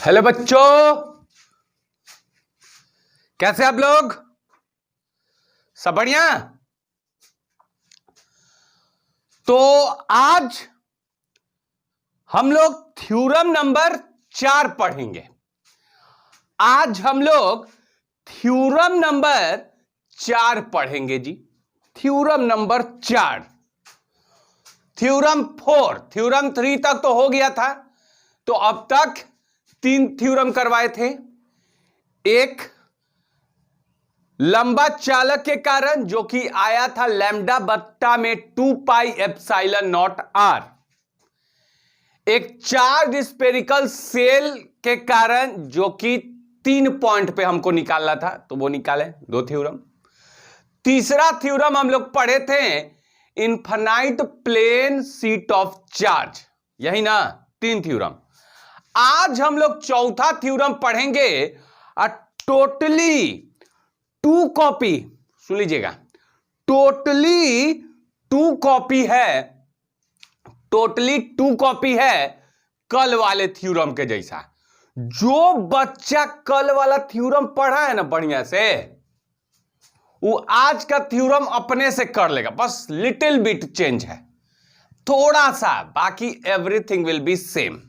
Hello बच्चों, कैसे आप लोग? सब बढ़िया। तो आज हम लोग थ्योरम नंबर 4 पढ़ेंगे। आज हम लोग थ्योरम नंबर 4 पढ़ेंगे जी। Theorem number 4। थ्योरम 4, थ्योरम 3 तक तो हो गया था। तो अब तक 3 थ्योरम करवाए थे। एक लंबा चालक के कारण जो कि आया था लैम्डा बट्टा में 2 पाई एप्सिलॉन नॉट आर। एक चार्ज स्फेरिकल सेल के कारण जो कि 3 पॉइंट पे हमको निकालना था, तो वो निकाले 2 थ्योरम। तीसरा थ्योरम हम लोग पढ़े थे infinite plane sheet of charge, यही ना 3 थ्योरम। आज हम लोग चौथा थ्योरम पढ़ेंगे। टोटली 2 कॉपी, सुन लीजिएगा, टोटली 2 कॉपी है, टोटली 2 कॉपी है कल वाले थ्योरम के जैसा। जो बच्चा कल वाला थ्योरम पढ़ा है ना बढ़िया से, वो आज का थ्योरम अपने से कर लेगा। बस लिटिल बिट चेंज है, थोड़ा सा, बाकी एवरीथिंग विल बी सेम।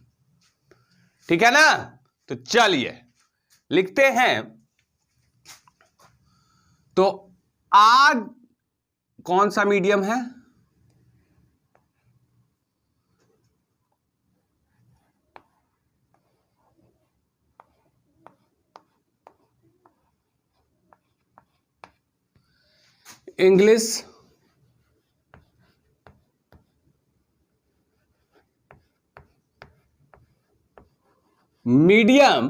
ठीक है ना? तो चलिए लिखते हैं। तो आज कौन सा मीडियम है? इंग्लिश। मीडियम।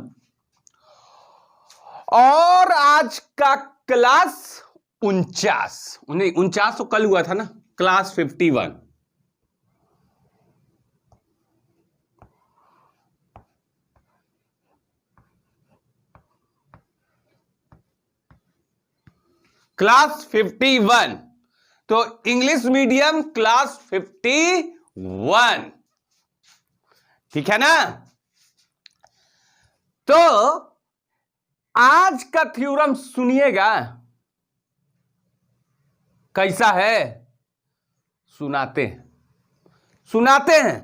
और आज का क्लास 49, नहीं 49 तो कल हुआ था ना, क्लास 51। क्लास 51। तो इंग्लिश मीडियम क्लास 51। ठीक है ना? तो आज का थ्योरम सुनिएगा, कैसा है सुनाते हैं, सुनाते हैं।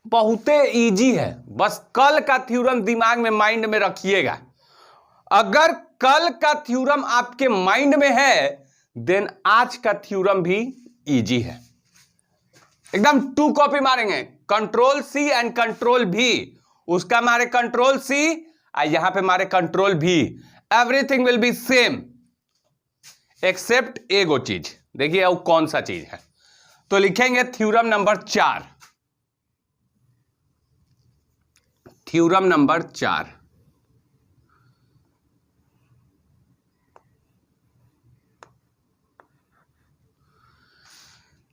बहुते इजी है, बस कल का थ्योरम दिमाग में, माइंड में रखिएगा। अगर कल का थ्योरम आपके माइंड में है, देन आज का थ्योरम भी इजी है। एकदम 2 कॉपी मारेंगे, कंट्रोल सी एंड कंट्रोल भी। उसका मारे कंट्रोल सी, यहां पे मारे कंट्रोल भी। Everything will be same except एगो चीज। देखिए वो कौन सा चीज है। तो लिखेंगे थ्योरम नंबर 4। Theorem number 4।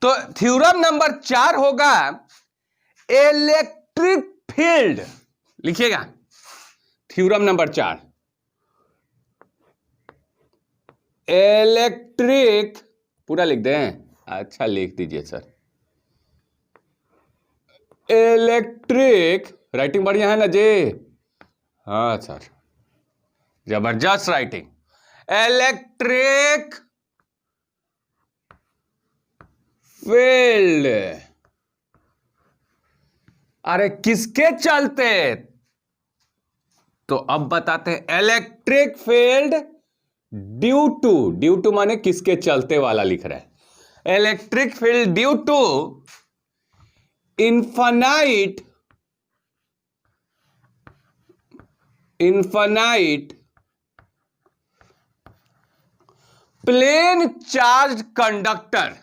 तो थ्योरम नंबर 4 होगा इलेक्ट्रिक फील्ड। लिखिएगा थ्योरम नंबर 4, इलेक्ट्रिक, पूरा लिख दें? अच्छा लिख दीजिए सर। इलेक्ट्रिक, राइटिंग बढ़िया है ना जी? हाँ सर, जबरदस्त राइटिंग। Electric field. अरे किसके चलते? तो अब बताते हैं। इलेक्ट्रिक फील्ड ड्यू टू माने किसके चलते वाला लिख रहा है। Electric field due to infinite plane charge conductor.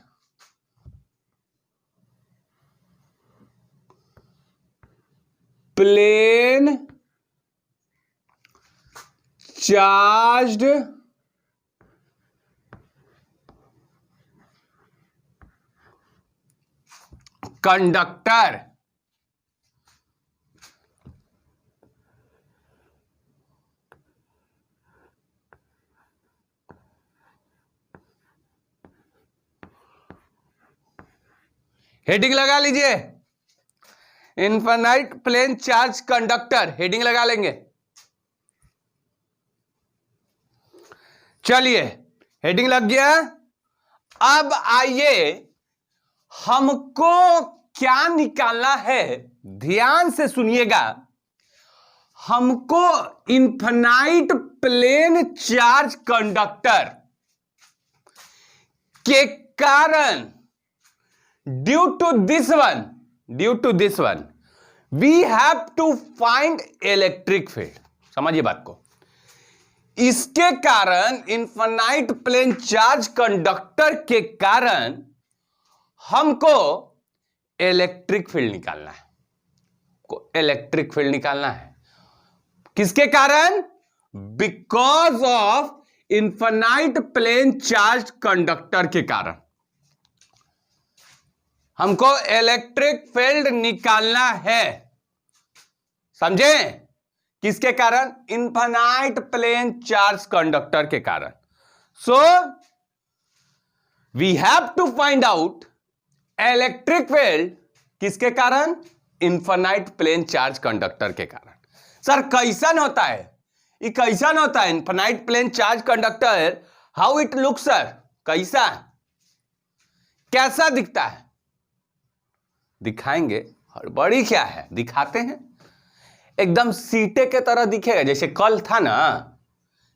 Plane charged conductor. Heading लगा लीजिए। Infinite plane charge conductor, heading लगा लेंगे। चलिए, हेडिंग लग गया। अब आइए, हमको क्या निकालना है, ध्यान से सुनिएगा। हमको इनफाइनाइट प्लेन चार्ज कंडक्टर के कारण due to this one we have to find electric field. समझिए बात को। इसके कारण, इनफाइनाइट प्लेन चार्ज कंडक्टर के कारण हमको इलेक्ट्रिक फील्ड निकालना है। इलेक्ट्रिक फील्ड निकालना है किसके कारण? Because of infinite plane charge conductor के कारण हमको इलेक्ट्रिक फील्ड निकालना है। समझे? किसके कारण? इनफाइनाइट प्लेन चार्ज कंडक्टर के कारण। So we have to find out electric field किसके कारण? इनफाइनाइट प्लेन चार्ज कंडक्टर के कारण। सर कैसन होता है ये? कैसन होता है infinite plane charge conductor? How it look sir? कैसा, कैसा दिखता है? दिखाएंगे। हड़बड़ी क्या है, दिखाते हैं। एकदम सीटे के तरह दिखेगा, जैसे कल था ना,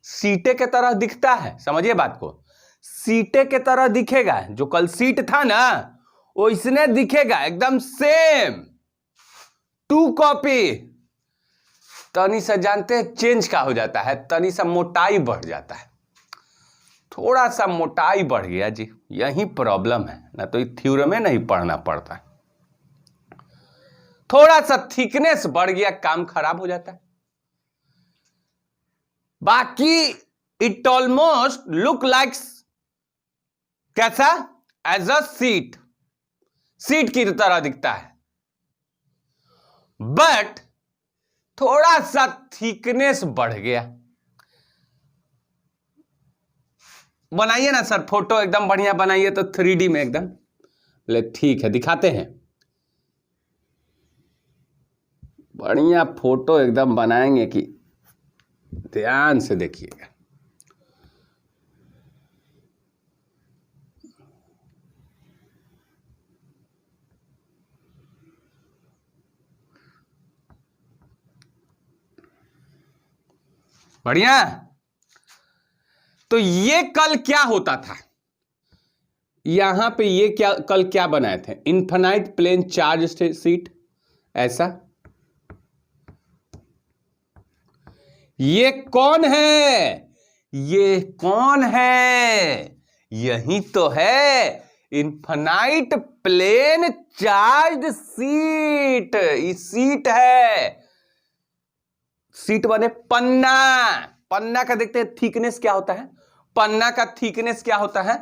सीटे के तरह दिखता है। समझिए बात को। सीटे के तरह दिखेगा, जो कल सीट था ना वो इसने दिखेगा एकदम सेम, टू कॉपी। तनी सा जानते हैं चेंज क्या हो जाता है? तनी सा मोटाई बढ़ जाता है। थोड़ा सा मोटाई बढ़ गया जी, यही प्रॉब्लम है। ना तो थ्योरम में नहीं पढ़ना पड़ता है। थोड़ा सा थिकनेस बढ़ गया, काम खराब हो जाता है। बाकी इट ऑलमोस्ट लुक लाइक कैसा? एज अ सीट, सीट की तरह दिखता है। बट थोड़ा सा थिकनेस बढ़ गया। बनाइए ना सर फोटो, एकदम बढ़िया बनाइए तो 3D में एकदम। बोले ठीक है, दिखाते हैं। बढ़िया फोटो एकदम बनाएंगे कि ध्यान से देखिएगा। बढ़िया। तो ये कल क्या होता था? यहां पे ये क्या कल क्या बनाए थे? इनफाइनाइट प्लेन चार्ज सीट, ऐसा। ये कौन है? ये कौन है? यही तो है इनफाइनाइट प्लेन चार्ज सीट। ये सीट है। सीट बने पन्ना। पन्ना का देखते हैं थिकनेस क्या होता है। पन्ना का थिकनेस क्या होता है?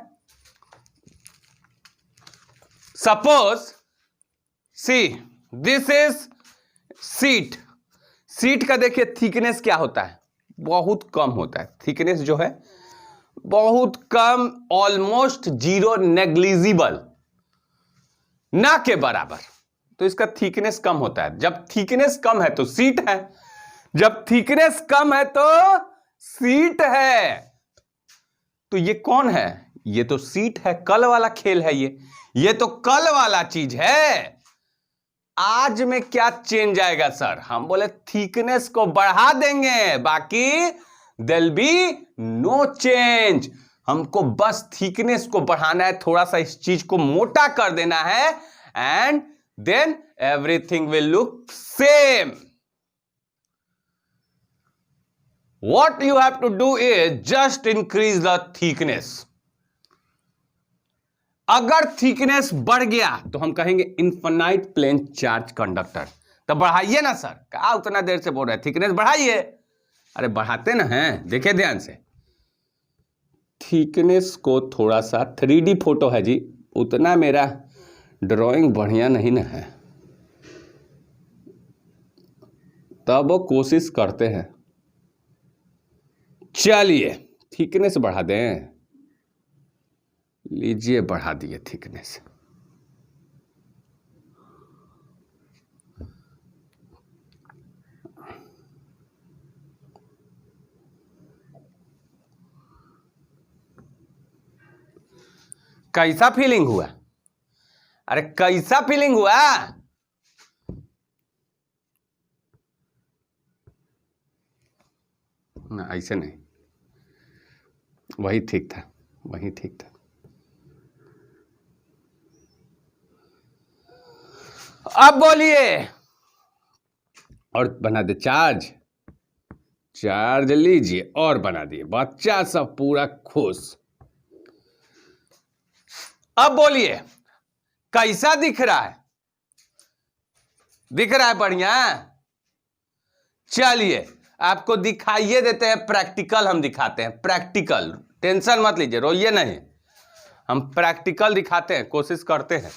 Suppose see this is seat. Seat का देखिए थिकनेस क्या होता है? बहुत कम होता है। थिकनेस जो है बहुत कम, ऑलमोस्ट जीरो, नेग्लिजिबल, ना के बराबर। तो इसका थिकनेस कम होता है। जब थिकनेस कम है तो सीट है, जब थिकनेस कम है तो सीट है। तो ये कौन है? ये तो सीट है। कल वाला खेल है ये तो कल वाला चीज है। आज में क्या चेंज आएगा सर? हम बोले थिकनेस को बढ़ा देंगे, बाकी देयर बी नो चेंज। हमको बस थिकनेस को बढ़ाना है, थोड़ा सा इस चीज को मोटा कर देना है, and then everything will look same. What you have to do is just increase the thickness. अगर थिकनेस बढ़ गया तो हम कहेंगे इनफाइनाइट प्लेन चार्ज कंडक्टर। तो बढ़ाइए ना सर, क्या उतना देर से बोल रहे हैं? थिकनेस बढ़ाइए। अरे बढ़ाते ना हैं, देखिए ध्यान से। थिकनेस को थोड़ा सा, 3D फोटो है जी, उतना मेरा ड्राइंग बढ़िया नहीं ना है, तब वो कोशिश करते हैं। चलिए थिकनेस बढ़ा दें। लीजिए बढ़ा दिए थिकनेस। कैसा फीलिंग हुआ? अरे कैसा फीलिंग हुआ? ना ऐसे नहीं, वही ठीक था, वही ठीक था। अब बोलिए, और बना दे चार्ज, चार्ज लीजिए और बना दिए, बच्चा सब पूरा खुश। अब बोलिए कैसा दिख रहा है? दिख रहा है बढ़िया? चलिए आपको दिखाइए देते हैं, प्रैक्टिकल हम दिखाते हैं, प्रैक्टिकल। टेंशन मत लीजिए, रोइए नहीं, हम प्रैक्टिकल दिखाते हैं, कोशिश करते हैं।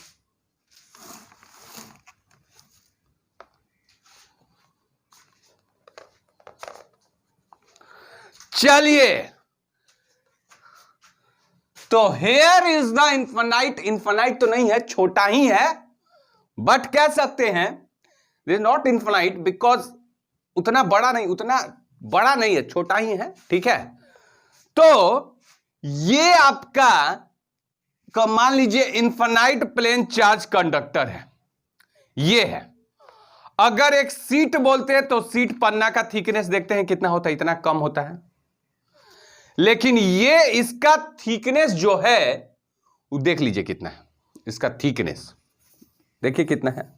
चलिए, तो here is the infinite, infinite तो नहीं है, छोटा ही है, बट कह सकते हैं इज नॉट इन्फिनाइट बिकॉज उतना बड़ा नहीं, उतना बड़ा नहीं है, छोटा ही है, ठीक है। तो ये आपका मान लीजिए इन्फिनाइट प्लेन चार्ज कंडक्टर है, ये है। अगर एक सीट बोलते हैं तो सीट पन्ना का थिकनेस देखते हैं कितना होता है, इतना कम होता है। लेकिन ये इसका थिकनेस जो है वो देख लीजिए कितना है, इसका थिकनेस देखिए कितना है,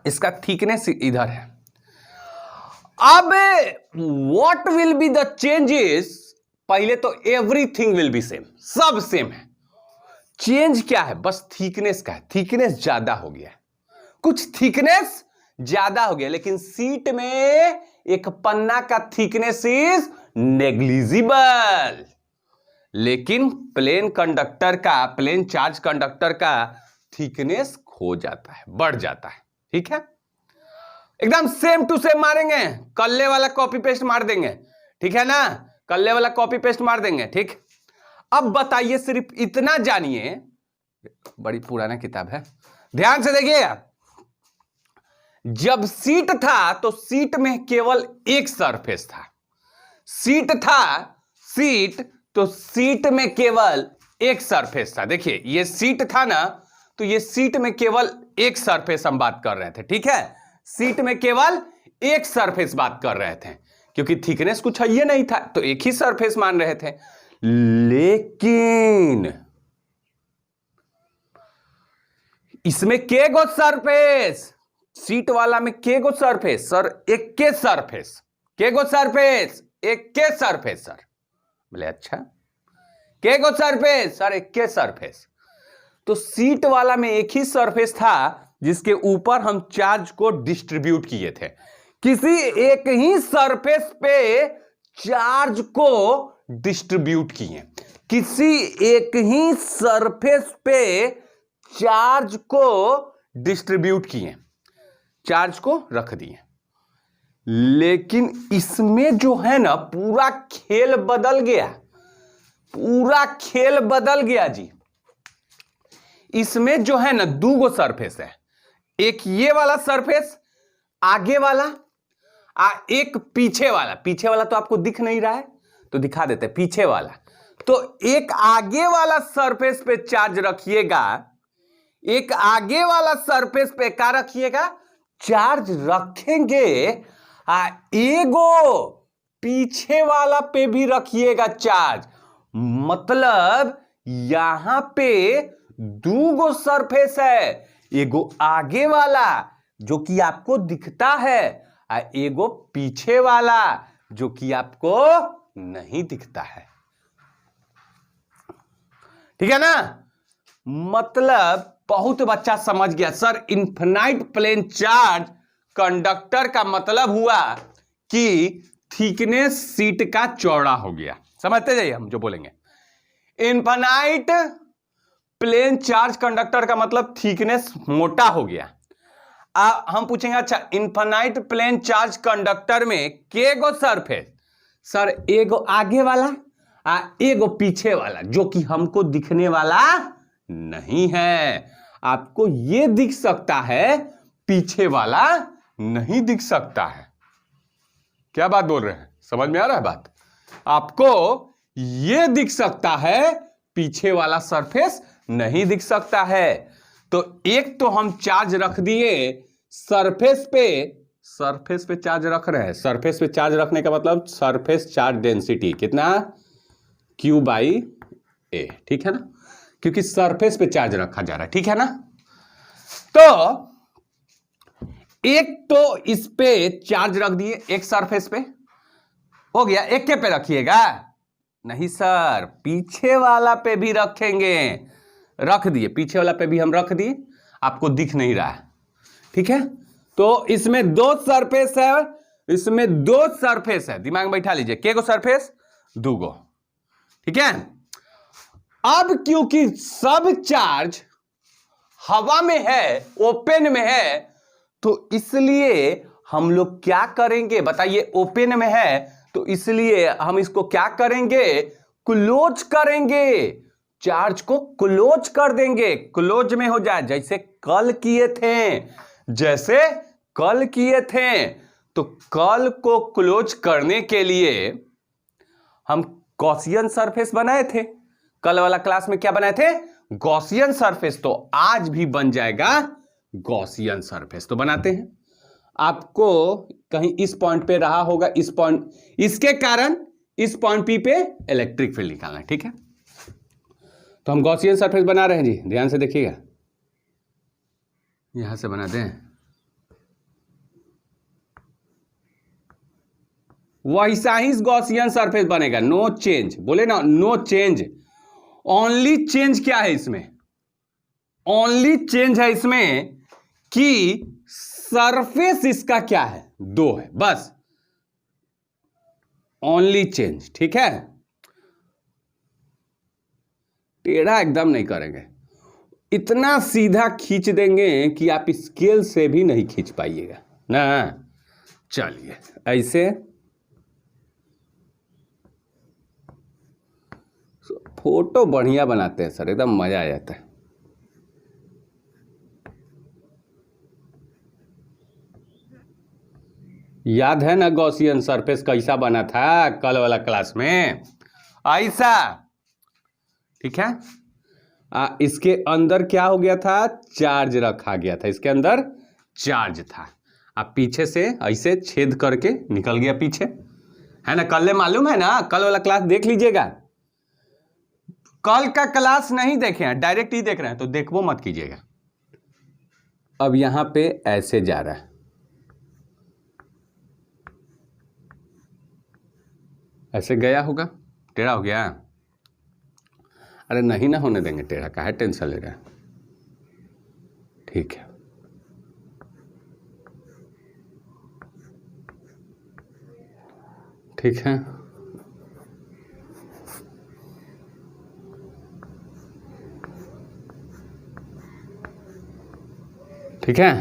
इसका थिकनेस इधर है। अब what will be the changes? पहले तो एवरीथिंग विल बी सेम, सब सेम है। चेंज क्या है? बस थिकनेस का है, थिकनेस ज्यादा हो गया है, कुछ थिकनेस ज्यादा हो गया। लेकिन सीट में एक पन्ना का थिकनेस इज नेग्लिजिबल, लेकिन प्लेन कंडक्टर का, प्लेन चार्ज कंडक्टर का थिकनेस खो जाता है, बढ़ जाता है, ठीक है। एकदम सेम टू सेम मारेंगे, कल्ले वाला कॉपी पेस्ट मार देंगे, ठीक है ना, कल्ले वाला कॉपी पेस्ट मार देंगे, ठीक। अब बताइए, सिर्फ इतना जानिए, बड़ी पुराना किताब है, ध्यान से देखिएगा। जब सीट था तो सीट में केवल एक सरफेस था, सीट था, सीट तो सीट में केवल एक सरफेस था। देखिए ये सीट था ना, तो ये सीट में केवल एक सरफेस हम बात कर रहे थे, ठीक है, सीट में केवल एक सरफेस बात कर रहे थे, क्योंकि थिकनेस कुछ है ये नहीं था, तो एक ही सरफेस मान रहे थे। लेकिन इसमें के गो सरफेस, सीट वाला में के गो सरफेस? सर एक के सरफेस, के गो सरफेस? एक के सरफेस सर। बोले अच्छा, के गो सरफेस? सर एक के सरफेस। तो सीट वाला में एक ही सरफेस था जिसके ऊपर हम चार्ज को डिस्ट्रीब्यूट किए थे। किसी एक ही सरफेस पे चार्ज को डिस्ट्रीब्यूट किए, किसी एक ही सरफेस पे चार्ज को डिस्ट्रीब्यूट किए, चार्ज को रख दिए। लेकिन इसमें जो है ना, पूरा खेल बदल गया, पूरा खेल बदल गया जी। इसमें जो है ना दो गो सरफेस है, एक ये वाला सरफेस आगे वाला, एक पीछे वाला। पीछे वाला तो आपको दिख नहीं रहा है तो दिखा देते हैं, पीछे वाला। तो एक आगे वाला सरफेस पे चार्ज रखिएगा, एक आगे वाला सरफेस पे क्या रखिएगा? चार्ज रखेंगे। एगो पीछे वाला पे भी रखिएगा चार्ज। मतलब यहां पे दो गो सरफेस है, एगो आगे वाला जो कि आपको दिखता है, एगो पीछे वाला जो कि आपको नहीं दिखता है, ठीक है ना। मतलब बहुत बच्चा समझ गया sir, infinite plane charge conductor का मतलब हुआ कि थिकनेस सीट का चौड़ा हो गया। समझते जाइए हम जो बोलेंगे, इन्फिनाइट प्लेन चार्ज कंडक्टर का मतलब थिकनेस मोटा हो गया। हम पूछेंगे अच्छा इन्फिनाइट प्लेन चार्ज कंडक्टर में के गो सरफेस? सर एगो आगे वाला, एगो पीछे वाला जो कि हमको दिखने वाला नहीं है। आपको ये दिख सकता है, पीछे वाला नहीं दिख सकता है। क्या बात बोल रहे हैं, समझ में आ रहा है बात? आपको ये दिख सकता है, पीछे वाला सरफेस नहीं दिख सकता है। तो एक तो हम चार्ज रख दिए सरफेस पे चार्ज रख रहे हैं। सरफेस पे चार्ज रखने का मतलब सरफेस चार्ज डेंसिटी कितना, Q/A, ठीक है ना, क्योंकि सरफेस पे चार्ज रखा जा रहा है, ठीक है ना। तो एक तो इस पे चार्ज रख दिए, एक सरफेस पे हो गया। एक के पे रखिएगा, नहीं सर, पीछे वाला पे भी रखेंगे। रख दिए, पीछे वाला पे भी हम रख दिए, आपको दिख नहीं रहा है, ठीक है। तो इसमें दो सरफेस है, इसमें दो सरफेस है, दिमाग में बैठा लीजिए, के को सरफेस, दो गो, ठीक है। अब क्योंकि सब चार्ज हवा में है, ओपन में है, तो इसलिए हम लोग क्या करेंगे बताइए, ओपन में है तो इसलिए हम इसको क्या करेंगे, क्लोज करेंगे, चार्ज को क्लोज कर देंगे, क्लोज में हो जाए, जैसे कल किए थे। तो कल को क्लोज करने के लिए हम गॉसियन सरफेस बनाए थे। कल वाला क्लास में क्या बनाए थे, गॉसियन सरफेस। तो आज भी बन जाएगा गॉसियन सरफेस। तो बनाते हैं, आपको कहीं इस पॉइंट पे रहा होगा, इस पॉइंट, इसके कारण इस पॉइंट पी पे इलेक्ट्रिक फील्ड निकालना है, ठीक है। तो हम गॉसियन सरफेस बना रहे हैं जी, ध्यान से देखिएगा, यहां से बना दें, वैसा ही गॉसियन सरफेस बनेगा, नो चेंज, बोले ना, नो चेंज। ओनली चेंज क्या है इसमें, ओनली चेंज है इसमें कि सरफेस इसका क्या है, दो है, बस ओनली चेंज, ठीक है। टेढ़ा एकदम नहीं करेंगे, इतना सीधा खींच देंगे कि आप स्केल से भी नहीं खींच पाइएगा ना। चलिए ऐसे फोटो बढ़िया बनाते हैं सर, एकदम मजा आ जाता है। याद है ना गॉसियन सरफेस कैसा बना था कल वाला क्लास में, ऐसा, ठीक है। इसके अंदर क्या हो गया था, चार्ज रखा गया था, इसके अंदर चार्ज था, अब पीछे से ऐसे छेद करके निकल गया पीछे, है ना। कल मालूम है ना, कल वाला क्लास देख लीजिएगा। कल का क्लास नहीं देखे हैं, डायरेक्ट ही देख रहे हैं तो देखो मत कीजिएगा। अब यहां पे ऐसे जा रहा है, ऐसे गया होगा, टेढ़ा हो गया, अरे नहीं ना होने देंगे टेढ़ा, काहे टेंशन ले रहा है, ठीक है। ठीक है, ठीक है,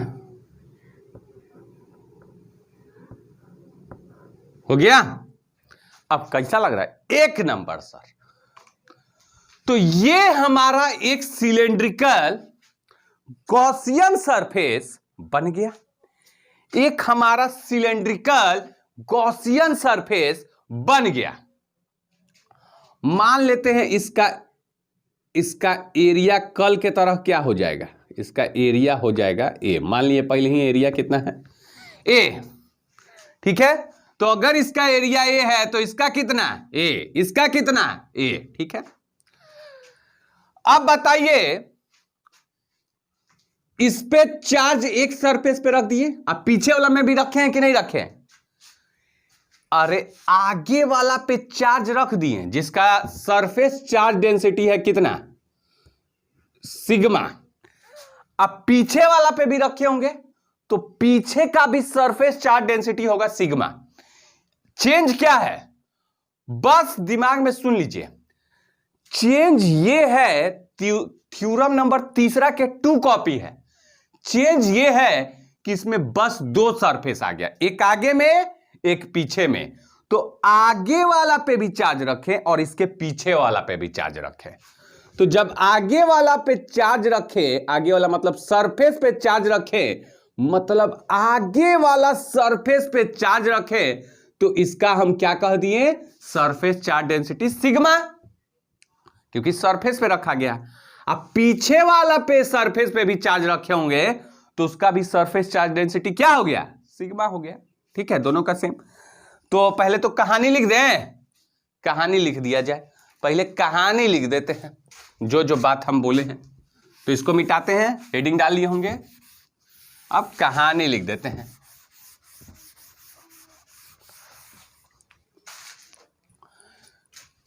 हो गया। अब कैसा लग रहा है, एक नंबर सर। तो ये हमारा एक सिलेंड्रिकल गॉसियन सरफेस बन गया, एक हमारा सिलेंड्रिकल गॉसियन सरफेस बन गया। मान लेते हैं इसका एरिया कल के तरह क्या हो जाएगा, इसका एरिया हो जाएगा ए, मान लिए पहले ही एरिया कितना है, ए, ठीक है। तो अगर इसका एरिया ए है तो इसका कितना ए, इसका कितना ए, ठीक है। अब बताइए, इस पे चार्ज एक सरफेस पे रख दिए, अब पीछे वाला में भी रखे हैं कि नहीं रखे हैं, अरे आगे वाला पे चार्ज रख दिए जिसका सरफेस चार्ज डेंसिटी है कितना, सिग्मा। अब पीछे वाला पे भी रखे होंगे तो पीछे का भी सरफेस चार्ज डेंसिटी होगा सिग्मा। चेंज क्या है, बस दिमाग में सुन लीजिए, चेंज ये है, थ्योरम नंबर तीसरा के 2 कॉपी है। चेंज ये है कि इसमें बस 2 सरफेस आ गया, एक आगे में एक पीछे में। तो आगे वाला पे भी चार्ज रखें और इसके पीछे वाला पे भी चार्ज रखें। तो जब आगे वाला पे चार्ज रखें, आगे वाला मतलब सरफेस पे चार्ज रखें, मतलब आगे वाला सरफेस पे चार्ज रखें, तो इसका हम क्या कह दिए, सरफेस चार्ज डेंसिटी सिग्मा, क्योंकि सरफेस पे रखा गया। अब पीछे वाला पे सरफेस पे भी चार्ज रखे होंगे तो उसका भी सरफेस चार्ज डेंसिटी क्या हो गया, सिग्मा हो गया। ठीक है, दोनों का सेम। तो पहले तो कहानी लिख दें, कहानी लिख दिया जाए। पहले कहानी लिख देते हैं, जो जो बात हम बोले हैं। तो इसको मिटाते हैं, हेडिंग डाल लिए होंगे। अब कहानी लिख देते हैं।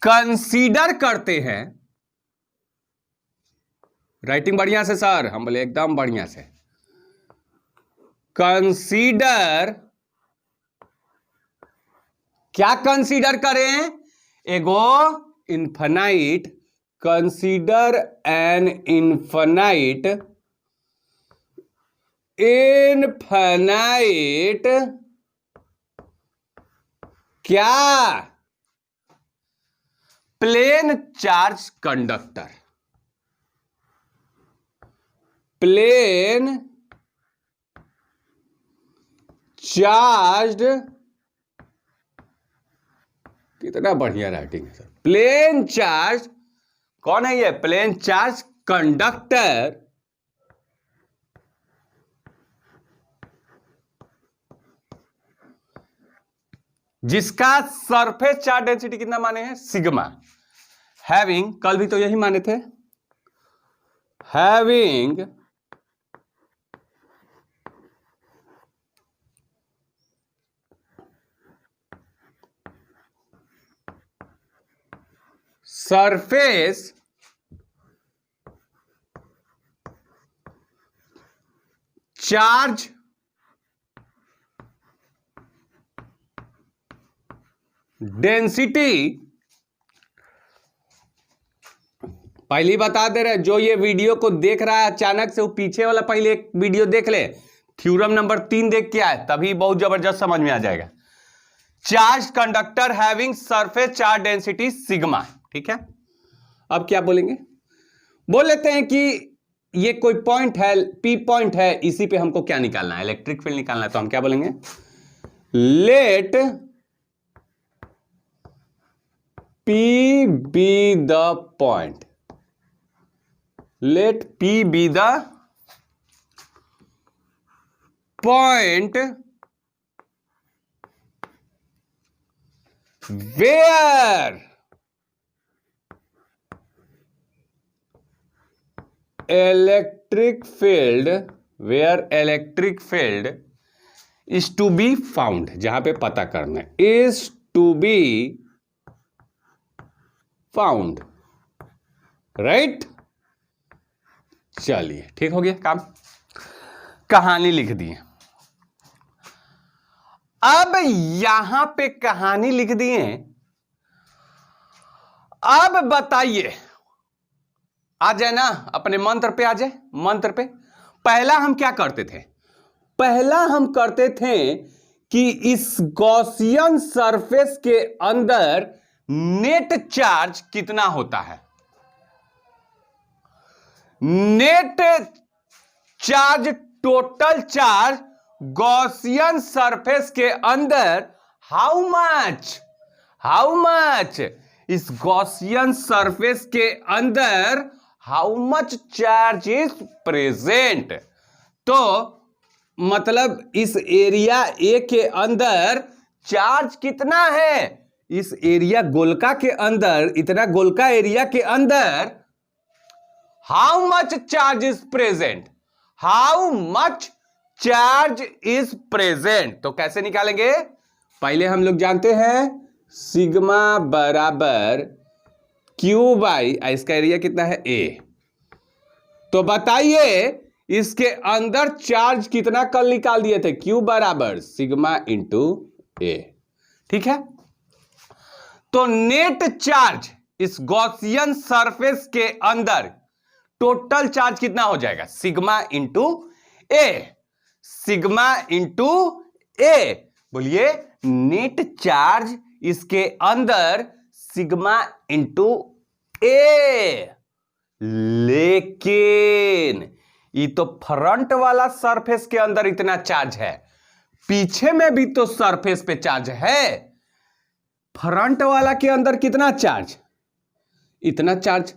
कंसीडर करते हैं, राइटिंग बढ़िया से सर, हम बोले एकदम बढ़िया से। कंसीडर, क्या कंसीडर करें, एगो infinite, consider an infinite, infinite क्या, plane charge conductor, plane charge, कितना बढ़िया राइटिंग है सर। प्लेन चार्ज कौन है ये, प्लेन चार्ज कंडक्टर जिसका सरफेस चार्ज डेंसिटी कितना माने हैं, सिग्मा, हैविंग, कल भी तो यही माने थे, हैविंग सरफेस चार्ज डेंसिटी, पहले ही बता दे रहे, जो ये वीडियो को देख रहा है अचानक से, वो पीछे वाला पहले एक वीडियो देख ले, थ्योरम नंबर 3 देख के आए, तभी बहुत जबरदस्त समझ में आ जाएगा। Charge conductor having surface charge density sigma. ठीक है, अब क्या बोलेंगे, बोल लेते हैं कि ये कोई पॉइंट है, पी पॉइंट है, इसी पे हमको क्या निकालना है, इलेक्ट्रिक फील्ड निकालना है। तो हम क्या बोलेंगे, late P be the point, let P be the point where electric field is to be found, जहां पे पता करना है, is to be found, right. चलिए ठीक हो गया काम, कहानी लिख दिए। अब यहां पे कहानी लिख दिए, अब बताइए, आ जाए ना, अपने मंत्र पे आ जाए। मंत्र पे पहला हम क्या करते थे, पहला हम करते थे कि इस गॉसियन सरफेस के अंदर नेट चार्ज कितना होता है, net charge, total charge Gaussian surface के अंदर, हाउ मच इस गॉसियन सरफेस के अंदर how much charge is present. तो मतलब इस एरिया ए के अंदर चार्ज कितना है, इस एरिया गोलका के अंदर, इतना गोलका एरिया के अंदर how much charge is present, how much charge is present. तो कैसे निकालेंगे, पहले हम लोग जानते हैं सिग्मा बराबर क्यू बाई, इसका एरिया कितना है ए। तो बताइए इसके अंदर चार्ज कितना कल निकाल दिए थे, क्यू बराबर सिग्मा इंटू ए। ठीक है, तो नेट चार्ज इस गॉसियन सरफेस के अंदर टोटल चार्ज कितना हो जाएगा, सिग्मा इंटू ए, सिग्मा इंटू ए। बोलिए नेट चार्ज इसके अंदर सिग्मा इंटू ए। लेकिन ये तो फ्रंट वाला सरफेस के अंदर इतना चार्ज है, पीछे में भी तो सरफेस पे चार्ज है। फ्रंट वाला के अंदर कितना चार्ज, इतना चार्ज।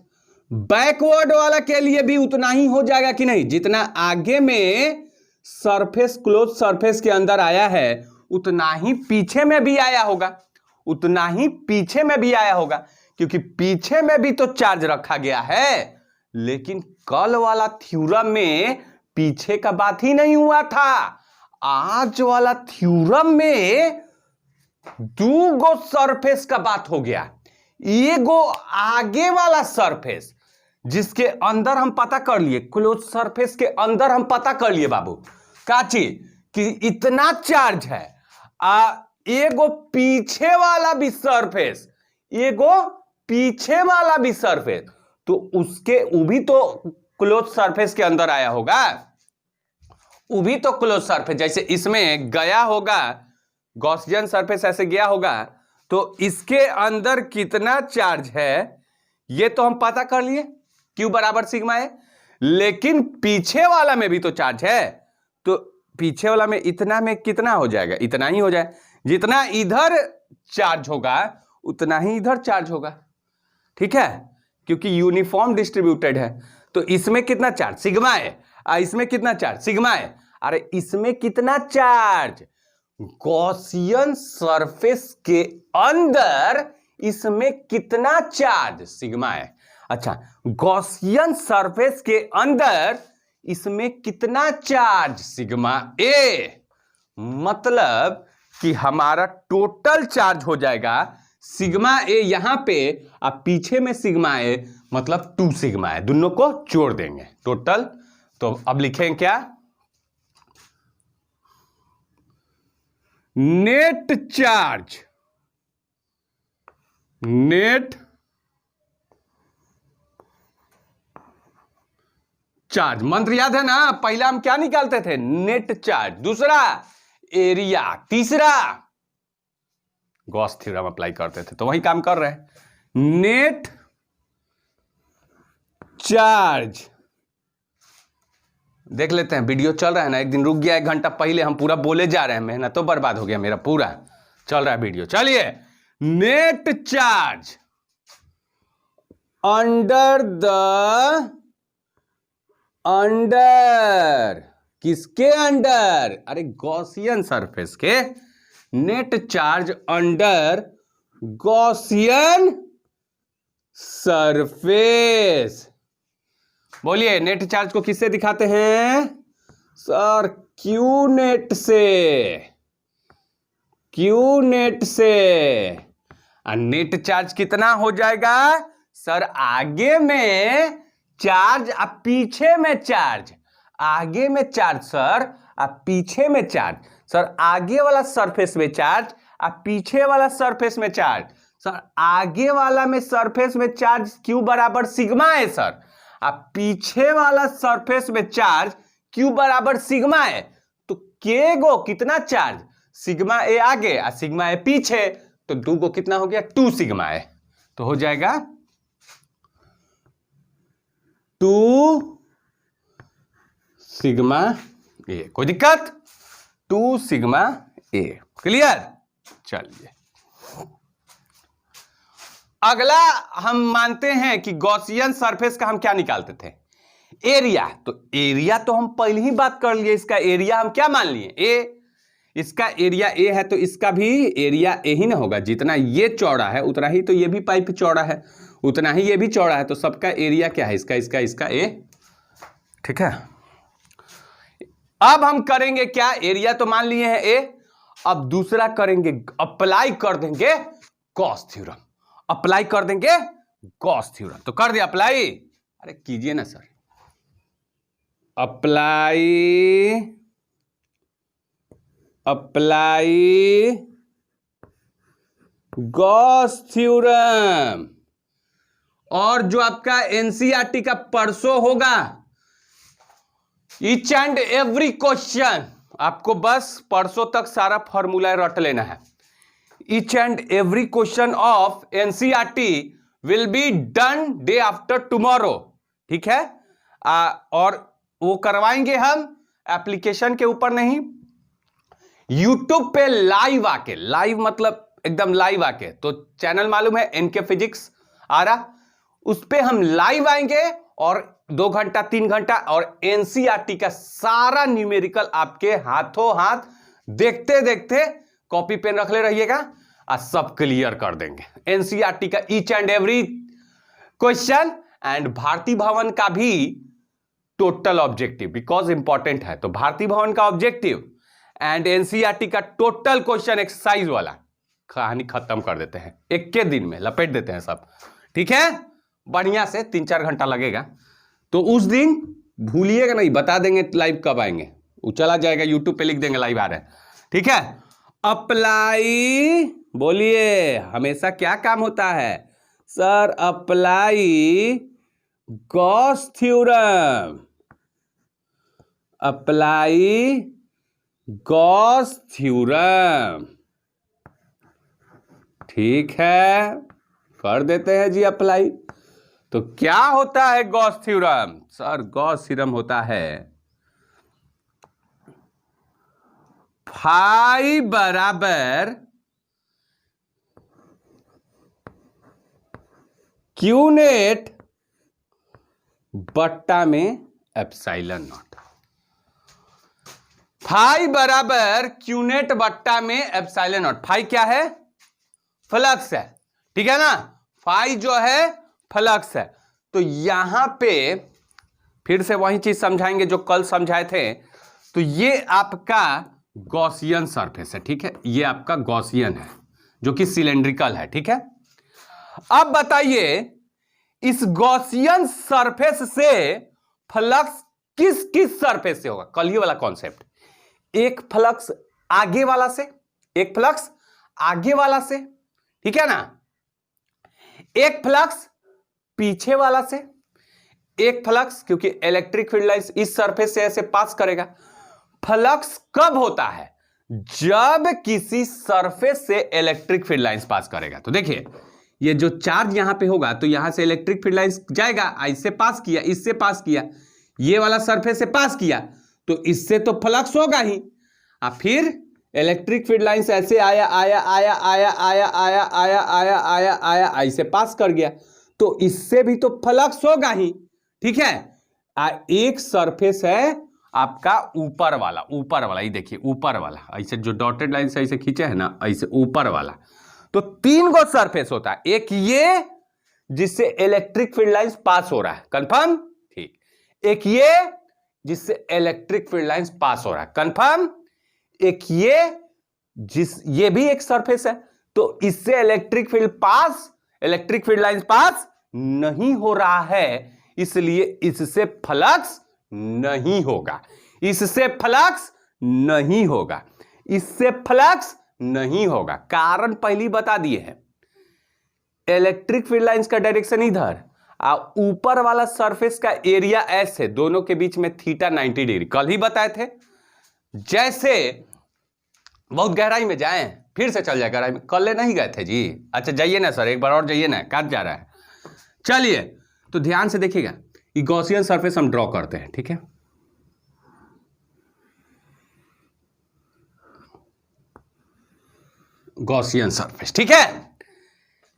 बैकवर्ड वाला के लिए भी उतना ही हो जाएगा कि नहीं, जितना आगे में सरफेस, क्लोज सरफेस के अंदर आया है उतना ही पीछे में भी आया होगा, उतना ही पीछे में भी आया होगा, क्योंकि पीछे में भी तो चार्ज रखा गया है। लेकिन कल वाला थ्योरम में पीछे का बात ही नहीं हुआ था। आज वाला थ्योरम में दो गो सरफेस का बात हो गया। एगो आगे वाला सरफेस जिसके अंदर हम पता कर लिए, क्लोज सरफेस के अंदर हम पता कर लिए बाबू का चीज कि इतना चार्ज है। एगो पीछे वाला भी सरफेस, एगो पीछे वाला भी सरफेस, तो उसके वो भी तो क्लोज सरफेस के अंदर आया होगा, वो भी तो क्लोज सरफेस, जैसे इसमें गया होगा गॉसियन सरफेस ऐसे गया होगा, तो इसके अंदर कितना चार्ज है ये तो हम पता कर लिए, Q बराबर सिग्मा है। लेकिन पीछे वाला में भी तो चार्ज है, तो पीछे वाला में इतना में कितना हो जाएगा, इतना ही हो जाए। जितना इधर चार्ज होगा उतना ही इधर चार्ज होगा, ठीक है, क्योंकि यूनिफॉर्म डिस्ट्रीब्यूटेड है। तो इसमें कितना चार्ज, सिग्मा है, इसमें कितना चार्ज, सिग्मा है। अरे इसमें कितना चार्ज, गॉसियन सरफेस के अंदर इसमें कितना चार्ज, सिग्मा है। अच्छा, गॉसियन सरफेस के अंदर इसमें कितना चार्ज, सिग्मा ए। मतलब कि हमारा टोटल चार्ज हो जाएगा सिग्मा ए यहां पे, अब पीछे में सिग्मा ए, मतलब 2 सिग्मा है, दोनों को जोड़ देंगे टोटल। तो अब लिखेंगे क्या, नेट चार्ज, नेट चार्ज, मंत्र याद है ना, पहला हम क्या निकालते थे, नेट चार्ज, दूसरा एरिया, तीसरा गॉस थ्योरम अप्लाई करते थे, तो वही काम कर रहे हैं। नेट चार्ज देख लेते हैं, वीडियो चल रहा है ना, एक दिन रुक गया, 1 घंटा पहले हम पूरा बोले जा रहे हैं, मेहनत तो बर्बाद हो गया मेरा, पूरा चल रहा है वीडियो। चलिए, नेट चार्ज अंडर किसके अंडर, अरे गॉसियन सरफेस के, net charge under Gaussian surface. बोलिए, नेट चार्ज को किससे दिखाते हैं सर, क्यू नेट से, क्यू नेट से। नेट चार्ज कितना हो जाएगा सर, आगे में चार्ज अब पीछे में चार्ज, आगे में चार्ज सर अब पीछे में चार्ज, सर आगे वाला सरफेस में चार्ज अब पीछे वाला सरफेस में चार्ज, सर आगे वाला में सरफेस में चार्ज Q बराबर सिग्मा है सर, अब पीछे वाला सरफेस में चार्ज Q बराबर सिग्मा है। तो के गो कितना चार्ज, सिग्मा ए आगे और सिग्मा ए पीछे, तो 2 गो कितना हो गया, 2 सिग्मा है, तो हो जाएगा 2 सिग्मा ए। कोई दिक्कत, 2 सिग्मा ए, क्लियर। चलिए, अगला हम मानते हैं कि गॉसियन सरफेस का हम क्या निकालते थे, एरिया। तो एरिया तो हम पहले ही बात कर लिए, इसका एरिया हम क्या मान लिए, ए। इसका एरिया ए है तो इसका भी एरिया ए ही ना होगा, जितना ये चौड़ा है उतना ही तो ये भी पाइप चौड़ा है, उतना ही ये भी चौड़ा है, तो सबका एरिया क्या है, इसका ए, ठीक है। अब हम करेंगे क्या, एरिया तो मान लिए हैं ए, अब दूसरा करेंगे, अप्लाई कर देंगे गॉस थ्योरम, अप्लाई कर देंगे गॉस थ्योरम। तो कर दिया अप्लाई, अरे कीजिए ना सर, अप्लाई गॉस थ्योरम। और जो आपका एनसीईआरटी का परसों होगा, ईच एंड एवरी क्वेश्चन आपको बस परसों तक सारा फॉर्मूला रट लेना है। Each and every question of NCERT will be done day after tomorrow, ठीक है। और वो करवाएंगे हम एप्लीकेशन के ऊपर नहीं, यूट्यूब पे लाइव आके, लाइव मतलब एकदम लाइव आके, तो चैनल मालूम है एनके फिजिक्स आ रहा, उस पे हम लाइव आएंगे और 2 घंटा 3 घंटा और एनसीईआरटी का सारा न्यूमेरिकल आपके हाथों हाथ देखते देखते कॉपी पेन रख ले रहिएगा और सब क्लियर कर देंगे। एनसीईआरटी का each and every question and Bharati Bhawan का भी टोटल ऑब्जेक्टिव बिकॉज इंपॉर्टेंट है, तो भारती भवन का ऑब्जेक्टिव एंड एनसीईआरटी का टोटल क्वेश्चन एक्सरसाइज वाला कहानी खत्म कर देते हैं, एक के दिन में लपेट देते हैं सब। ठीक है, बढ़िया से 3-4 घंटा लगेगा। तो उस दिन भूलिएगा नहीं, बता देंगे लाइव कब आएंगे, वो चला जाएगा यूट्यूब पे लिख देंगे लाइव आ रहे हैं। ठीक है, अप्लाई बोलिए, हमेशा क्या काम होता है sir? Apply Gauss theorem, apply Gauss theorem. ठीक है, कर देते हैं जी अप्लाई। तो क्या होता है Gauss theorem? Sir Gauss theorem होता है फाई बराबर क्यू नेट बट्टा में एप्सिलॉन नॉट। फाई बराबर क्यू नेट बट्टा में एप्सिलॉन नॉट। फाई क्या है? फ्लक्स है, ठीक है ना। फाई जो है फ्लक्स है। तो यहां पे फिर से वही चीज समझाएंगे जो कल समझाए थे। तो ये आपका गॉसियन सरफेस है, ठीक है, ये आपका गॉसियन है जो कि सिलेंड्रिकल है। ठीक है, अब बताइए इस गॉसियन सरफेस से फ्लक्स किस किस सरफेस से होगा? कल ही वाला कॉन्सेप्ट, एक फ्लक्स आगे वाला से, एक फ्लक्स आगे वाला से, ठीक है ना, एक फ्लक्स पीछे वाला से, एक फ्लक्स, क्योंकि इलेक्ट्रिक फील्ड लाइंस इस सरफेस से ऐसे पास करेगा। फ्लक्स कब होता है? जब किसी सरफेस से इलेक्ट्रिक फील्ड लाइंस पास करेगा। तो देखिए ये जो चार्ज यहां पे होगा तो यहां से इलेक्ट्रिक फील्ड लाइंस जाएगा, इससे पास किया, इससे पास किया, ये वाला सरफेस से पास किया, तो इससे तो फ्लक्स होगा ही। और फिर इलेक्ट्रिक फील्ड लाइंस ऐसे आया आया आया आया आया आया आया आया आया आया ऐसे पास कर गया, तो इससे भी तो फ्लक्स होगा ही। ठीक है, एक सरफेस है आपका ऊपर वाला, ऊपर वाला, ये देखिए ऊपर वाला, ऐसे जो डॉटेड लाइन से ऐसे खींचे है ना, ऐसे ऊपर वाला। तो 3 गो सरफेस होता है, एक ये जिससे इलेक्ट्रिक फील्ड लाइंस पास हो रहा है, कंफर्म, ठीक, एक ये जिससे इलेक्ट्रिक फील्ड लाइंस पास हो रहा है, कंफर्म, एक ये भी एक सरफेस है, तो इससे इलेक्ट्रिक फील्ड लाइंस पास नहीं हो रहा है, इसलिए इससे फ्लक्स नहीं होगा, इससे फ्लक्स नहीं होगा, इससे फ्लक्स नहीं होगा। कारण पहले ही बता दिए हैं, इलेक्ट्रिक फील्ड लाइंस का डायरेक्शन इधर, और ऊपर वाला सरफेस का एरिया एस है, दोनों के बीच में थीटा 90 डिग्री, कल ही बताए थे। जैसे बहुत गहराई में जाएं, फिर से चल जाए गहराई में, कल नहीं गए थे जी? अच्छा जाइए ना सर, एक बार और जाइए ना, काट जा रहा है। चलिए तो ध्यान से देखिएगा, ये गॉसियन सरफेस हम ड्रॉ करते हैं, ठीक है। गॉसियन सरफेस, ठीक है,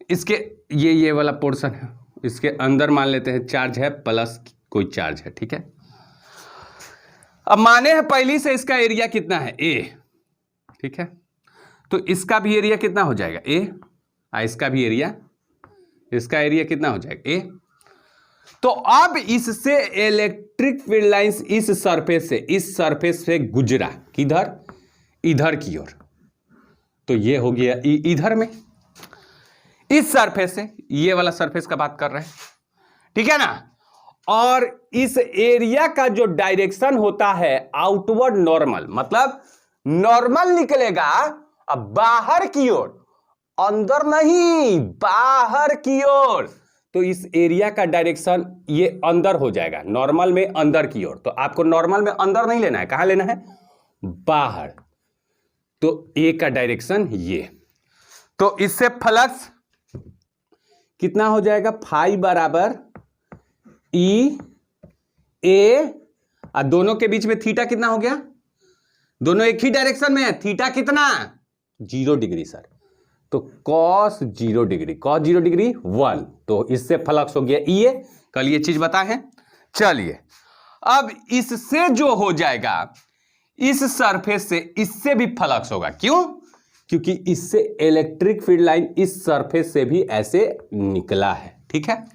इसके ये वाला पोर्शन है, इसके अंदर मान लेते हैं चार्ज है प्लस कोई चार्ज है, ठीक है। अब माने हैं पहली से इसका एरिया कितना है? ए, ठीक है, तो इसका भी एरिया कितना हो जाएगा? ए, इसका भी एरिया, इसका एरिया कितना हो जाएगा? ए। तो अब इससे इलेक्ट्रिक फील्ड लाइंस इस सरफेस से गुजरा, किधर? इधर की ओर, तो ये हो गया इधर में, इस सरफेस से, ये वाला सरफेस का बात कर रहे हैं, ठीक है ना। और इस एरिया का जो डायरेक्शन होता है आउटवर्ड नॉर्मल, मतलब नॉर्मल निकलेगा अब बाहर की ओर, अंदर नहीं, बाहर की ओर। तो इस एरिया का डायरेक्शन ये अंदर हो जाएगा, नॉर्मल में अंदर की ओर। तो आपको नॉर्मल में अंदर नहीं लेना है, कहां लेना है? बाहर। तो ए का डायरेक्शन ये, तो इससे फ्लक्स कितना हो जाएगा? फाई बराबर ई ए, और दोनों के बीच में थीटा कितना हो गया? दोनों एक ही डायरेक्शन में है, थीटा कितना? 0 डिग्री सर। तो cos 0 डिग्री, cos 0 डिग्री 1, तो इससे फ्लक्स हो गया EA। कल ये चीज बताए हैं। चलिए अब इससे जो हो जाएगा, इस सरफेस से इससे भी फ्लक्स होगा। क्यों? क्योंकि इससे इलेक्ट्रिक फील्ड लाइन इस सरफेस से भी ऐसे निकला है। ठीक है,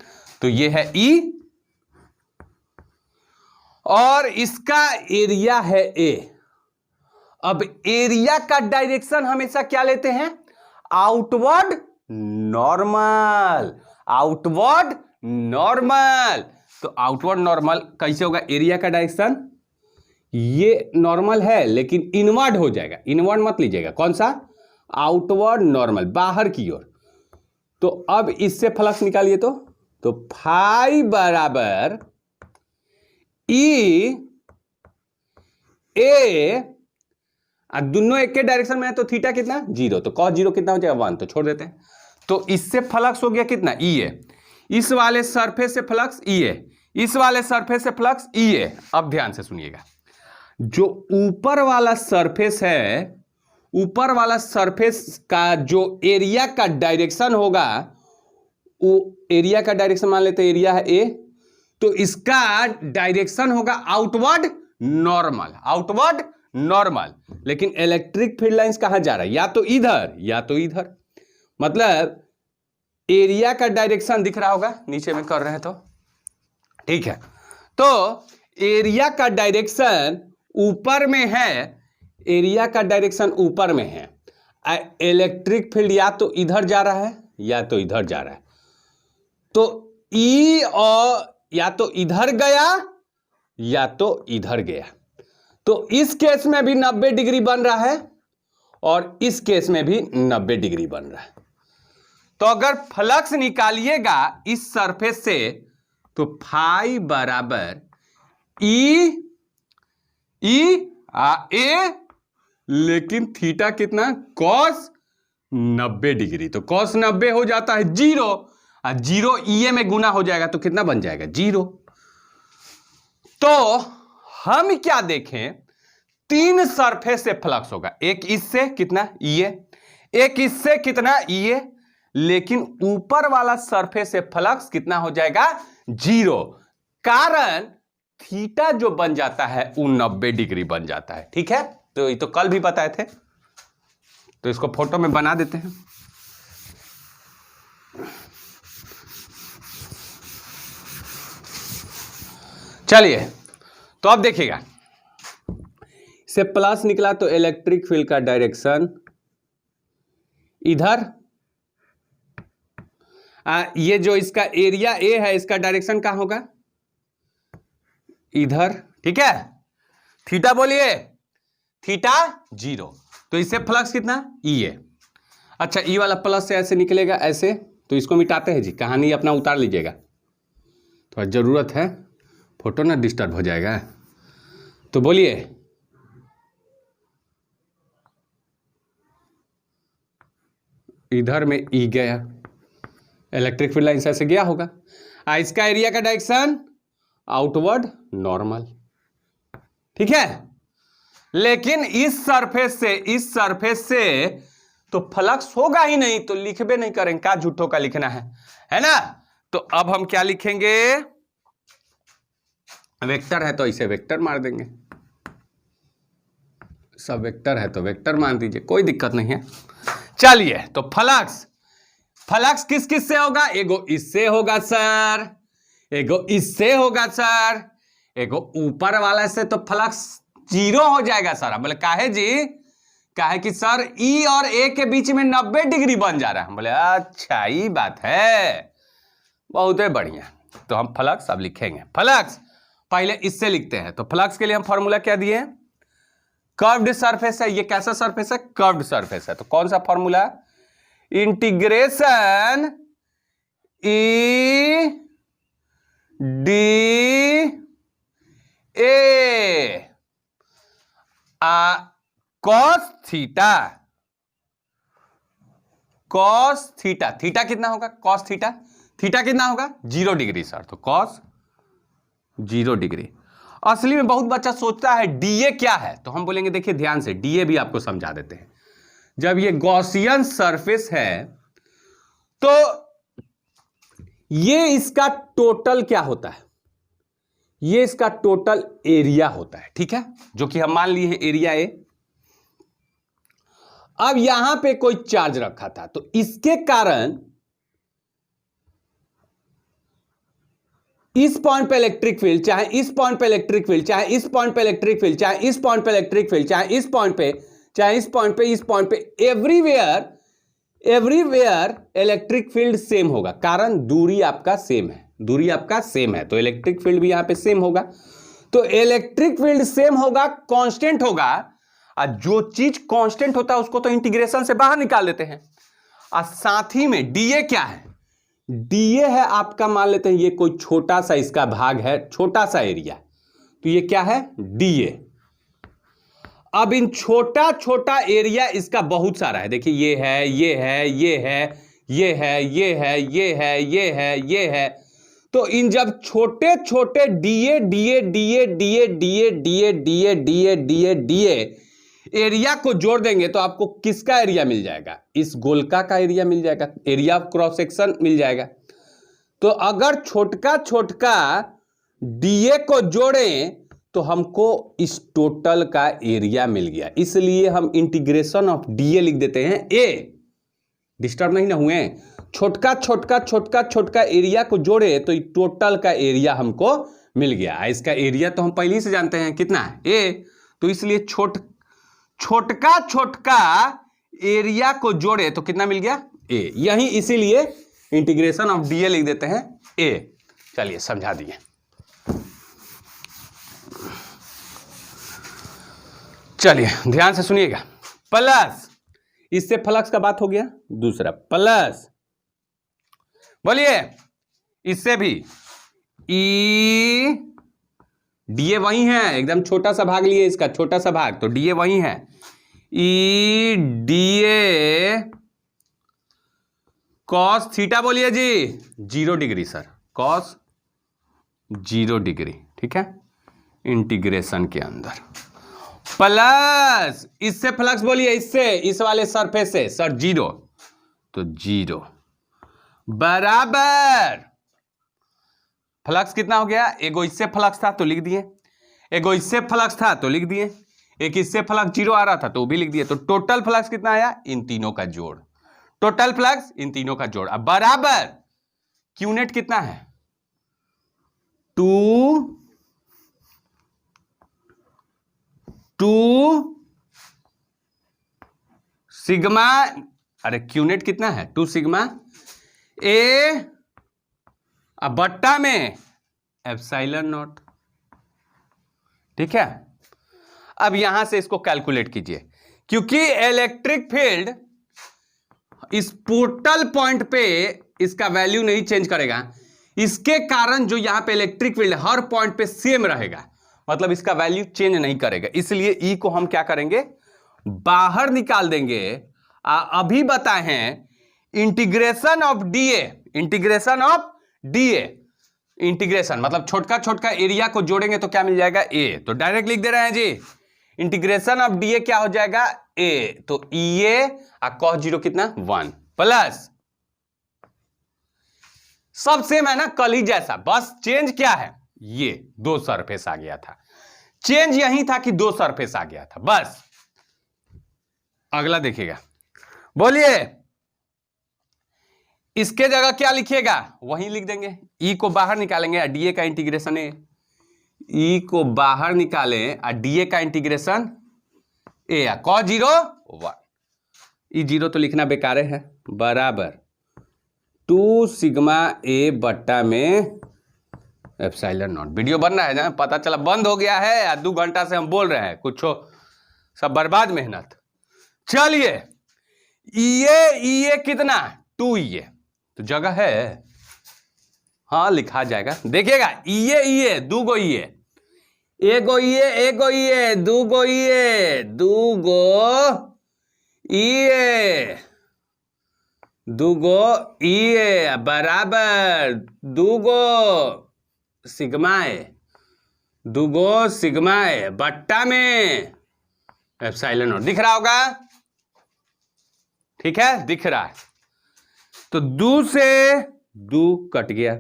तो ये है E और इसका एरिया है A। अब एरिया का डायरेक्शन हमेशा क्या लेते हैं? Outward normal, outward normal. तो आउटवर्ड नॉर्मल कैसे होगा? एरिया का डायरेक्शन ये नॉर्मल है लेकिन इनवर्ड हो जाएगा, इनवर्ड मत लीजिएगा। कौन सा? आउटवर्ड नॉर्मल, बाहर की ओर। तो अब इससे फ्लक्स निकालिए तो फाई बराबर E A, दोनों एक के डायरेक्शन में है तो थीटा कितना? 0, तो cos 0 कितना हो जाएगा? 1, तो छोड़ देते हैं। तो इससे फ्लक्स हो गया कितना? EA। इस वाले सरफेस से फ्लक्स EA, इस वाले सरफेस से फ्लक्स EA। अब ध्यान से सुनिएगा, जो ऊपर वाला सरफेस है, ऊपर वाला सरफेस का जो एरिया का डायरेक्शन होगा, वो एरिया का डायरेक्शन मान लेते हैं, एरिया है A, तो इसका डायरेक्शन होगा आउटवर्ड नॉर्मल, आउटवर्ड नॉर्मल। लेकिन इलेक्ट्रिक फील्ड लाइंस कहां जा रहा है? या तो इधर या तो इधर। मतलब एरिया का डायरेक्शन दिख रहा होगा, नीचे में कर रहे हैं तो ठीक है। तो एरिया का डायरेक्शन ऊपर में है, एरिया का डायरेक्शन ऊपर में है। इलेक्ट्रिक फील्ड या तो इधर जा रहा है या तो इधर जा रहा है। तो E और या तो इधर गया या तो इधर गया। तो इस केस में भी 90 डिग्री बन रहा है और इस केस में भी 90 डिग्री बन रहा है। तो अगर फ्लक्स निकालिएगा इस सरफेस से तो फाई बराबर E A, लेकिन थीटा कितना? cos 90 degree. तो cos 90 हो जाता है 0, 0 EA में गुना हो जाएगा तो कितना बन जाएगा? 0। तो हम क्या देखें? 3 सरफेस से फ्लक्स होगा, एक इससे कितना? EA, एक इससे कितना? EA, लेकिन ऊपर वाला सरफेस से फ्लक्स कितना हो जाएगा? 0। कारण थीटा जो बन जाता है वो 90 डिग्री बन जाता है। ठीक है, तो ये तो कल भी बताए थे, तो इसको फोटो में बना देते हैं। चलिए तो अब देखिएगा, से प्लस निकला तो इलेक्ट्रिक फील्ड का डायरेक्शन इधर, ये जो इसका एरिया A है इसका डायरेक्शन कहां होगा? इधर। ठीक है, थीटा बोलिए, थीटा 0। तो इससे फ्लक्स कितना? EA। अच्छा, E वाला प्लस से ऐसे निकलेगा ऐसे, तो इसको मिटाते हैं जी, कहानी अपना उतार लीजिएगा, थोड़ा जरूरत है, फोटो ना डिस्टर्ब हो जाएगा। तो बोलिए, इधर में E गया, इलेक्ट्रिक फील्ड लाइन से ऐसे गया होगा। इसका एरिया का डायरेक्शन आउटवर्ड नॉर्मल। ठीक है, लेकिन इस सरफेस से तो फ्लक्स होगा ही नहीं, तो लिखबे नहीं करेंगे, क्या झूठों का लिखना है ना। तो अब हम क्या लिखेंगे? वेक्टर है तो इसे वेक्टर मार देंगे, सब वेक्टर है तो वेक्टर मान दीजिए, कोई दिक्कत नहीं है। चलिए, तो फ्लक्स किस किस से होगा? एगो इससे होगा सर, एगो इससे होगा सर, एगो ऊपर वाला से तो फ्लक्स 0 हो जाएगा सर। बोले काहे जी? काहे कि सर E और A के बीच में 90 डिग्री बन जा रहा है। हम बोले अच्छा ये बात है, बहुत है बढ़िया। तो हम फ्लक्स अब लिखेंगे। फ्लक्स पहले इससे लिखते हैं, तो फ्लक्स के लिए हम फॉर्मूला क्या दिए? कर्व्ड सरफेस है, ये कैसा सरफेस है? कर्व्ड सरफेस है। तो कौन सा formula? Integration E D A cos theta, cos theta, theta कितना होगा? cos थीटा, थीटा कितना होगा? 0 डिग्री सर, तो cos 0 डिग्री। असली में बहुत बच्चा सोचता है DA क्या है, तो हम बोलेंगे देखिए ध्यान से, DA भी आपको समझा देते हैं। जब ये गॉसियन सरफेस है तो ये इसका टोटल क्या होता है, ये इसका टोटल एरिया होता है, ठीक है, जो कि हम मान लिए हैं एरिया ए। अब यहां पे कोई चार्ज रखा था तो इसके कारण इस पॉइंट पे इलेक्ट्रिक फील्ड, चाहे इस पॉइंट पे इलेक्ट्रिक फील्ड, चाहे इस पॉइंट पे इलेक्ट्रिक फील्ड, चाहे इस पॉइंट पे इलेक्ट्रिक फील्ड, चाहे इस पॉइंट पे, चाहे इस पॉइंट पे, इस पॉइंट पे, एवरीवेयर इलेक्ट्रिक फील्ड सेम होगा, कारण दूरी आपका सेम है, दूरी आपका सेम है तो इलेक्ट्रिक फील्ड भी यहां पे सेम होगा। तो इलेक्ट्रिक फील्ड सेम होगा, कांस्टेंट होगा, और जो चीज कांस्टेंट होता है उसको तो इंटीग्रेशन से बाहर निकाल देते हैं। और साथ ही में डीए क्या है, डीए है आपका, मान लेते हैं ये कोई छोटा सा इसका भाग है, छोटा सा एरिया, तो ये क्या है, डीए। अब इन छोटा छोटा एरिया इसका बहुत सारा है, देखिए ये है, ये है, ये है, ये है, ये है, ये है, ये है, ये है, तो इन जब छोटे छोटे DA DA DA DA DA DA DA DA DA DA area को जोड़ देंगे तो आपको किसका एरिया मिल जाएगा, इस गोलका का एरिया मिल जाएगा, एरिया ऑफ क्रॉस सेक्शन मिल जाएगा। तो अगर छोटका छोटका डीए को जोड़ें तो हमको इस टोटल का एरिया मिल गया, इसलिए हम इंटीग्रेशन ऑफ डीए लिख देते हैं ए। डिस्टर्ब नहीं ना हुए, छोटका छोटका छोटका छोटका एरिया को जोड़े तो टोटल का एरिया हमको मिल गया। इसका एरिया तो हम पहले ही से जानते हैं कितना है, ए, तो इसलिए छोटका छोटका एरिया को जोड़े तो कितना मिल गया, ए। यही इसीलिए इंटीग्रेशन ऑफ डीए लिख देते हैं ए। चलिए समझा दिए। चलिए ध्यान से सुनिएगा, प्लस, इससे फ्लक्स का बात हो गया, दूसरा प्लस, बोलिए इससे भी ई, डीए वही है, एकदम छोटा सा भाग लिए इसका, छोटा सा भाग, तो डीए वही है, ई डीए कॉस थीटा, बोलिए जी 0 डिग्री सर, कॉस 0 डिग्री, ठीक है, इंटीग्रेशन के अंदर, प्लस इससे फ्लक्स, बोलिए इससे, इस वाले सरफेस से सर 0, तो 0 बराबर फ्लक्स कितना हो गया, एगो इससे फ्लक्स था तो लिख दिए, एगो इससे फ्लक्स था तो लिख दिए, एक इससे फ्लक्स 0 आ रहा था तो वो भी लिख दिए, तो टोटल फ्लक्स कितना आया, इन तीनों का जोड़, टोटल फ्लक्स इन तीनों का जोड़। अब बराबर क्यू नेट कितना है, 2 सिग्मा, अरे क्यू नेट कितना है, 2 सिग्मा ए अब बट्टा में एप्सिलॉन नॉट, ठीक है। अब यहां से इसको कैलकुलेट कीजिए, क्योंकि इलेक्ट्रिक फील्ड इस पोर्टल पॉइंट पे इसका वैल्यू नहीं चेंज करेगा, इसके कारण जो यहां पे इलेक्ट्रिक फील्ड हर पॉइंट पे सेम रहेगा, मतलब इसका वैल्यू चेंज नहीं करेगा, इसलिए ई को हम क्या करेंगे, बाहर निकाल देंगे। अभी बताए हैं integration of DA, integration of DA, integration मतलब छोटका छोटका एरिया को जोड़ेंगे तो क्या मिल जाएगा, ए, तो डायरेक्ट लिख दे रहे हैं जी, इंटीग्रेशन ऑफ डीए क्या हो जाएगा, ए, तो ई ए और cos 0 कितना 1, प्लस सब सेम है ना, कल ही जैसा, बस चेंज क्या है, ये 2 सरफेस आ गया था, चेंज यही था कि 2 सरफेस आ गया था, बस। अगला देखिएगा, बोलिए इसके जगह क्या लिखिएगा, वहीं लिख देंगे, ई को बाहर निकालेंगे, डीए का इंटीग्रेशन ए, ई को बाहर निकालें और डीए का इंटीग्रेशन ए, cos 0 1, ई 0 तो लिखना बेकार है, बराबर 2 सिग्मा ए बट्टा में एप्सिलॉन नॉट। वीडियो बन रहा है ना, पता चला बंद हो गया है, 2 घंटा से हम बोल रहे हैं, कुछ सब बर्बाद मेहनत। चलिए ई कितना 2 ई, तो जगह है, हाँ लिखा जाएगा, देखिएगा ई 2 गो ई, एगो ई, एगो ई, 2 गो ई, 2 गो ई, 2 गो ई बराबर 2 गो सिग्मा ए, 2 गो सिग्मा ए बट्टा में एप्सिलॉन नॉट, दिख रहा होगा, ठीक है, दिख रहा है। तो दू से दू कट गया,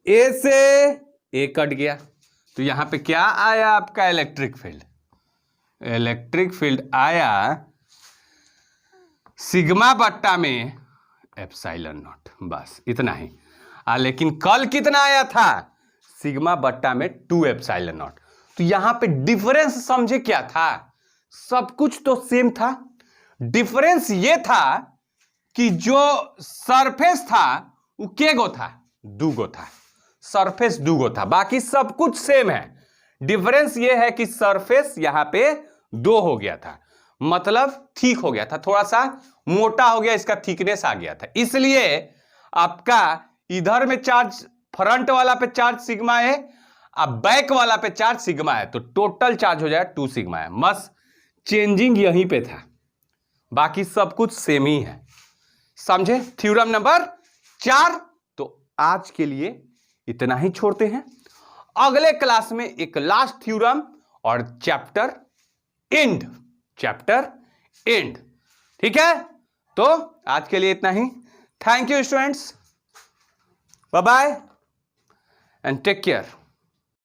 ए से ए कट गया, तो यहां पे क्या आया आपका इलेक्ट्रिक फील्ड। इलेक्ट्रिक फील्ड आया सिग्मा बट्टा में एप्सिलॉन नॉट, बस इतना ही। लेकिन कल कितना आया था, सिग्मा बट्टा में 2 एप्सिलॉन नॉट। तो यहां पे डिफरेंस समझे क्या था, सब कुछ तो सेम था, डिफरेंस ये था कि जो सरफेस था वो के गो था, दूगो था, सरफेस दूगो था, बाकी सब कुछ सेम है। डिफरेंस ये है कि सरफेस यहां पे 2 हो गया था, मतलब ठीक हो गया था, थोड़ा सा मोटा हो गया, इसका थिकनेस आ गया था। इसलिए आपका इधर में चार्ज, फ्रंट वाला पे चार्ज सिग्मा है, अब बैक वाला पे चार्ज सिग्मा है, तो टोटल चार्ज हो जाए 2 सिग्मा है। बस चेंजिंग यहीं पे था, बाकी सब कुछ सेम ही है। समझे थ्योरम नंबर 4। तो आज के लिए इतना ही छोड़ते हैं, अगले क्लास में एक लास्ट थ्योरम और चैप्टर एंड, चैप्टर एंड। ठीक है, तो आज के लिए इतना ही। Thank you students, bye bye and take care.